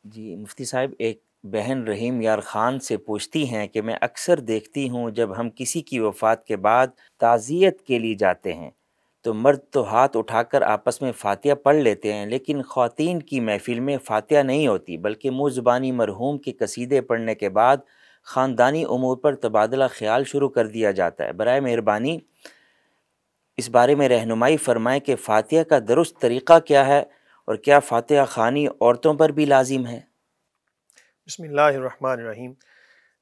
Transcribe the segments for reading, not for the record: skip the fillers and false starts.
جی مفتی صاحب، ایک بہن رحیم یار خان سے پوچھتی ہیں کہ میں اکثر دیکھتی ہوں جب ہم کسی کی وفات کے بعد تعزیت کے لیے جاتے ہیں تو مرد تو ہاتھ اٹھا کر آپس میں فاتحہ پڑھ لیتے ہیں، لیکن خواتین کی محفل میں فاتحہ نہیں ہوتی بلکہ منہ زبانی مرحوم کے قصیدے پڑھنے کے بعد خاندانی امور پر تبادلہ خیال شروع کر دیا جاتا ہے۔ برائے مہربانی اس بارے میں رہنمائی فرمائیں کہ فاتحہ کا درست طریقہ کیا ہے اور کیا فاتحہ خوانی عورتوں پر بھی لازم ہے؟ بسم اللہ الرحمن الرحیم۔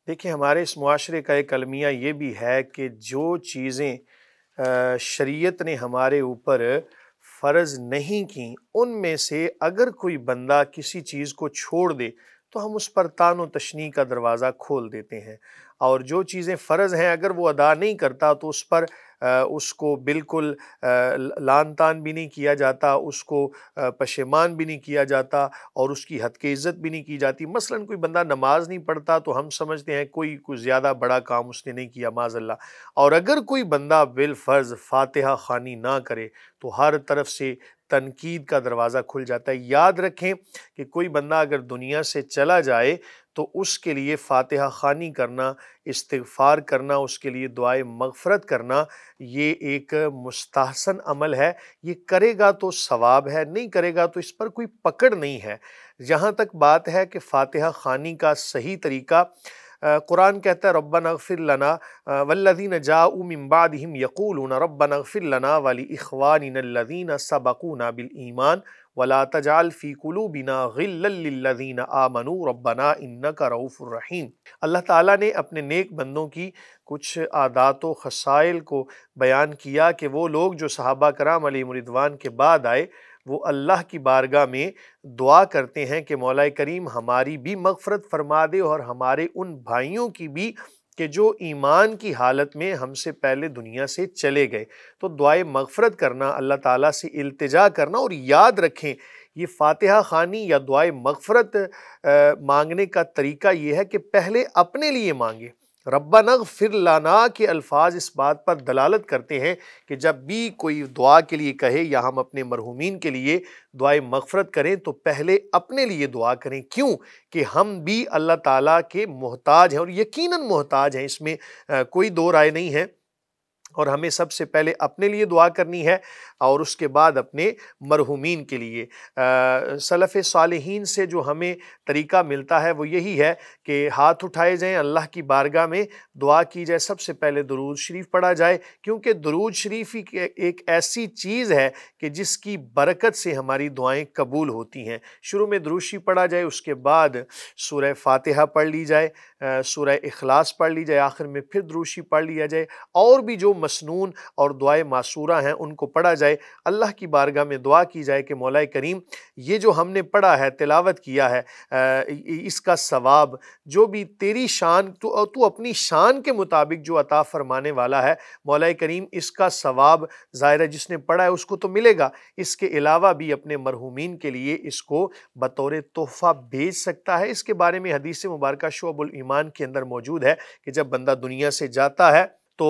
دیکھیں، ہمارے اس معاشرے کا ایک المیہ یہ بھی ہے کہ جو چیزیں شریعت نے ہمارے اوپر فرض نہیں کیں، ان میں سے اگر کوئی بندہ کسی چیز کو چھوڑ دے تو ہم اس پر طعن و تشنیع کا دروازہ کھول دیتے ہیں، اور جو چیزیں فرض ہیں اگر وہ ادا نہیں کرتا تو اس پر اس کو بالکل لعن طعن بھی نہیں کیا جاتا، اس کو پشیمان بھی نہیں کیا جاتا، اور اس کی حد کی عزت بھی نہیں کی جاتی۔ مثلا کوئی بندہ نماز نہیں پڑھتا تو ہم سمجھتے ہیں کوئی زیادہ بڑا کام اس نے نہیں کیا، معاذ اللہ۔ اور اگر کوئی بندہ بالفرض فاتحہ خوانی نہ کرے تو ہر طرف سے تنقید کا دروازہ کھل جاتا ہے۔ یاد رکھیں کہ کوئی بندہ اگر دنیا سے چلا جائے تو اس کے لیے فاتحہ خوانی کرنا، استغفار کرنا، اس کے لیے دعائے مغفرت کرنا، یہ ایک مستحسن عمل ہے۔ یہ کرے گا تو ثواب ہے، نہیں کرے گا تو اس پر کوئی پکڑ نہیں ہے۔ جہاں تک بات ہے کہ فاتحہ خوانی کا صحیح طریقہ، قرآن کہتا ہے ربنا اغفر لنا والذین جاؤوا من بعدہم یقولون ربنا اغفر لنا ولاخواننا الذین سبقونا بالایمان ولا تجعل فی قلوبنا غلا للذین آمنوا ربنا انک رؤوف رحیم۔ اللہ تعالیٰ نے اپنے نیک بندوں کی کچھ عادات و خصائل کو بیان کیا کہ وہ لوگ جو صحابہ کرام علیہم رضوان کے بعد آئے وہ اللہ کی بارگاہ میں دعا کرتے ہیں کہ مولا کریم ہماری بھی مغفرت فرما دے اور ہمارے ان بھائیوں کی بھی کہ جو ایمان کی حالت میں ہم سے پہلے دنیا سے چلے گئے۔ تو دعائے مغفرت کرنا، اللہ تعالیٰ سے التجا کرنا، اور یاد رکھیں یہ فاتحہ خوانی یا دعائے مغفرت مانگنے کا طریقہ یہ ہے کہ پہلے اپنے لیے مانگے۔ ربنا اغفر لنا کے الفاظ اس بات پر دلالت کرتے ہیں کہ جب بھی کوئی دعا کے لیے کہے یا ہم اپنے مرحومین کے لیے دعائے مغفرت کریں تو پہلے اپنے لیے دعا کریں۔ کیوں؟ کہ ہم بھی اللہ تعالیٰ کے محتاج ہیں، اور یقیناً محتاج ہیں، اس میں کوئی دو رائے نہیں ہے، اور ہمیں سب سے پہلے اپنے لیے دعا کرنی ہے اور اس کے بعد اپنے مرحومین کے لیے۔ سلف صالحین سے جو ہمیں طریقہ ملتا ہے وہ یہی ہے کہ ہاتھ اٹھائے جائیں، اللہ کی بارگاہ میں دعا کی جائے، سب سے پہلے درود شریف پڑھا جائے، کیونکہ درود شریف ہی ایک ایسی چیز ہے کہ جس کی برکت سے ہماری دعائیں قبول ہوتی ہیں۔ شروع میں درود شریف پڑھا جائے، اس کے بعد سورہ فاتحہ پڑھ لی جائے، سورہ اخلاص پڑھ لی جائے، آخر میں پھر درود شریف پڑھ لیا جائے، اور بھی جو مسنون اور دعائے معصورہ ہیں ان کو پڑھا جائے، اللہ کی بارگاہ میں دعا کی جائے کہ مولا کریم یہ جو ہم نے پڑھا ہے، تلاوت کیا ہے، اس کا ثواب جو بھی تیری شان، تو اپنی شان کے مطابق جو عطا فرمانے والا ہے، مولا کریم اس کا ثواب ظاہر ہے جس نے پڑھا ہے اس کو تو ملے گا، اس کے علاوہ بھی اپنے مرحومین کے لیے اس کو بطور تحفہ بھیج سکتا ہے۔ اس کے بارے میں حدیث مبارکہ شعب الایمان کے اندر موجود ہے کہ جب بندہ دنیا سے جاتا ہے تو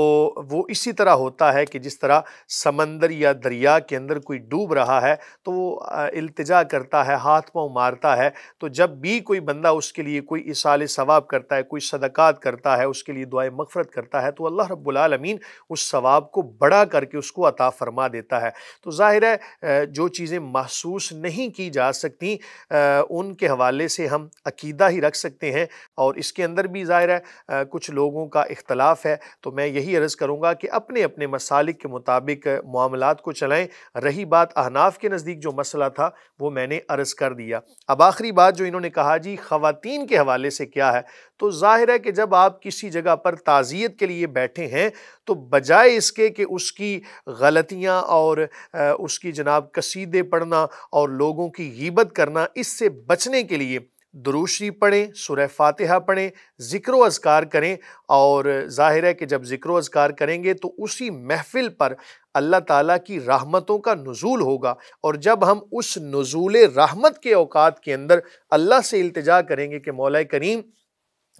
وہ اسی طرح ہوتا ہے کہ جس طرح سمندر یا دریا کے اندر کوئی ڈوب رہا ہے تو وہ التجا کرتا ہے، ہاتھ پاؤں مارتا ہے، تو جب بھی کوئی بندہ اس کے لیے کوئی ایصال ثواب کرتا ہے، کوئی صدقات کرتا ہے، اس کے لیے دعائے مغفرت کرتا ہے تو اللہ رب العالمین اس ثواب کو بڑا کر کے اس کو عطا فرما دیتا ہے۔ تو ظاہر ہے جو چیزیں محسوس نہیں کی جا سکتی ان کے حوالے سے ہم عقیدہ ہی رکھ سکتے ہیں، اور اس کے اندر بھی ظاہر ہے کچھ لوگوں کا اختلاف ہے، تو میں یہی عرض کروں گا کہ اپنے اپنے مسالک کے مطابق معاملات کو چلائیں۔ رہی بات احناف کے نزدیک جو مسئلہ تھا وہ میں نے عرض کر دیا۔ اب آخری بات جو انہوں نے کہا جی خواتین کے حوالے سے کیا ہے، تو ظاہر ہے کہ جب آپ کسی جگہ پر تعزیت کے لیے بیٹھے ہیں تو بجائے اس کے کہ اس کی غلطیاں اور اس کی جناب قصیدے پڑھنا اور لوگوں کی غیبت کرنا، اس سے بچنے کے لیے درود شریف پڑھیں، سورہ فاتحہ پڑھیں، ذکر و اذکار کریں، اور ظاہر ہے کہ جب ذکر و اذکار کریں گے تو اسی محفل پر اللہ تعالیٰ کی رحمتوں کا نزول ہوگا، اور جب ہم اس نزول رحمت کے اوقات کے اندر اللہ سے التجا کریں گے کہ مولا کریم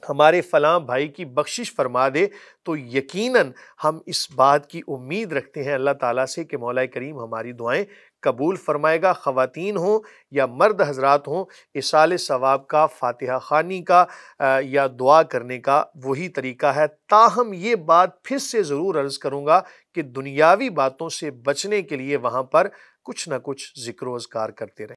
ہمارے فلاں بھائی کی بخشش فرما دے، تو یقیناً ہم اس بات کی امید رکھتے ہیں اللہ تعالیٰ سے کہ مولا کریم ہماری دعائیں قبول فرمائے گا، خواتین ہوں یا مرد حضرات ہوں۔ ایصال ثواب کا، فاتحہ خوانی کا یا دعا کرنے کا وہی طریقہ ہے۔ تاہم یہ بات پھر سے ضرور عرض کروں گا کہ دنیاوی باتوں سے بچنے کے لیے وہاں پر کچھ نہ کچھ ذکر و اذکار کرتے رہیں۔